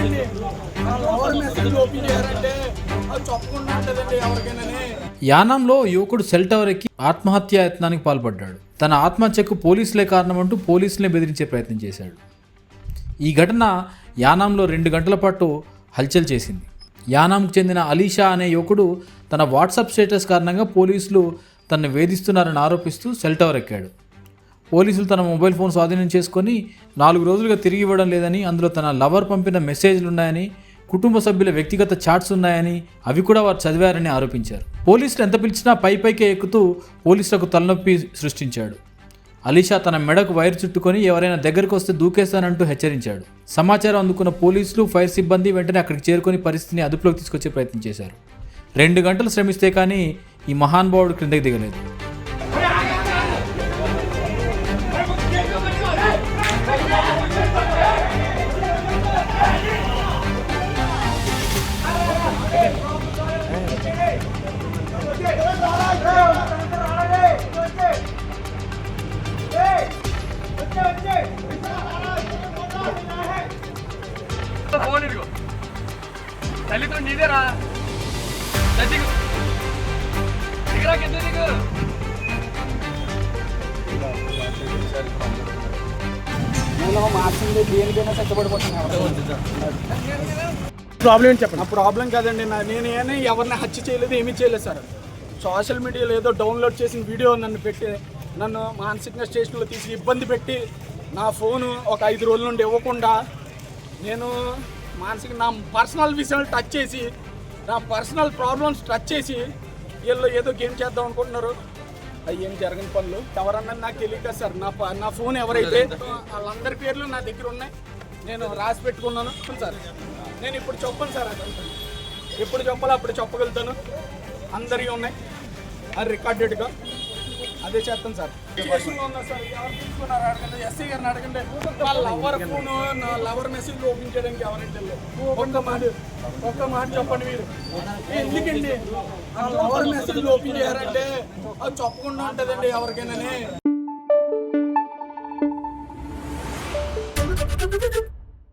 ఎందుకండి lover message open చేయాలంటే అది చెప్పకుండా ఉంటుందండి ఎవరికైనా. యానాంలో యువకుడు సెల్ టవర్ ఎక్కి ఆత్మహత్యా యత్నానికి పాల్పడ్డాడు. తన ఆత్మహత్యకు పోలీసులే కారణమంటూ పోలీసులే బెదిరించే ప్రయత్నం చేశాడు. ఈ ఘటన యానాంలో 2 గంటల పాటు హల్చల్ చేసింది. యానాంకు చెందిన అలీషా అనే యువకుడు తన వాట్సాప్ స్టేటస్ కారణంగా పోలీసులు తనను వేధిస్తున్నారని ఆరోపిస్తూ సెల్ టవర్ ఎక్కాడు. పోలీసులు తన మొబైల్ ఫోన్ స్వాధీనం చేసుకొని 4 రోజులుగా తిరిగి ఇవ్వడం లేదని, అందులో తన లవర్ పంపిన మెసేజ్లు ఉన్నాయని, కుటుంబ సభ్యుల వ్యక్తిగత చాట్స్ ఉన్నాయని, అవి కూడా వారు చదివారని ఆరోపించారు. పోలీసులు ఎంత పిలిచినా పైకే ఎక్కుతూ పోలీసులకు తలనొప్పి సృష్టించాడు. అలీషా తన మెడకు వైర్ చుట్టుకొని ఎవరైనా దగ్గరకు వస్తే దూకేస్తానంటూ హెచ్చరించాడు. సమాచారం అందుకున్న పోలీసులు, ఫైర్ సిబ్బంది వెంటనే అక్కడికి చేరుకొని పరిస్థితిని అదుపులోకి తీసుకొచ్చే ప్రయత్నం చేశారు. 2 గంటలు శ్రమిస్తే కానీ ఈ మహానుభావుడు క్రిందకి దిగలేదు. ఫోన్ ఇదిగో తల్లితో నీదేరా దిగు దిగురా కింద దిగు. మార్చింది దేనికైనా కష్టపడిపోతున్నాను. ప్రాబ్లం ఏంటి చెప్పండి. నా ప్రాబ్లం కాదండి, నేను ఎవరిని హత్య చేయలేదు, ఏమీ చేయలేదు సార్. సోషల్ మీడియాలో ఏదో డౌన్లోడ్ చేసిన వీడియో నన్ను మానసికంగా స్టేషన్లో తీసి ఇబ్బంది పెట్టి నా ఫోను ఒక 5 రోజుల నుండి ఇవ్వకుండా నేను మానసిక నా పర్సనల్ విషయాలు టచ్ చేసి, నా పర్సనల్ ప్రాబ్లమ్స్ టచ్ చేసి వీళ్ళు ఏదో గేమ్ చేద్దాం అనుకుంటున్నారు. అవి ఏం జరగని పనులు. ఎవరన్నా నాకు తెలియదు సార్. నా ఫోన్ ఎవరైతే వాళ్ళందరి పేర్లు నా దగ్గర ఉన్నాయి, నేను రాసి పెట్టుకున్నాను సార్. నేను ఇప్పుడు చెప్పను సార్, అది ఎప్పుడు చెప్పాలో అప్పుడు చెప్పగలుగుతాను. అందరికీ ఉన్నాయి, అది రికార్డెడ్గా అదే చేస్తాను సార్. స్టేషన్లో ఉన్నా సార్, ఎవరు తీసుకున్నారు అడగండి, ఎస్ఐ గారిని అడగండి. నా లవర్ ఫోను, నా లవర్ మెసేజ్ ఓపెన్ చేయడానికి ఎవరంటే ఒక్క మాట చెప్పండి మీరు. ఎందుకండి ఆ లవర్ మెసేజ్ ఓపెన్ చేయాలంటే అది చెప్పకుండా ఉంటుందండి ఎవరికైనా.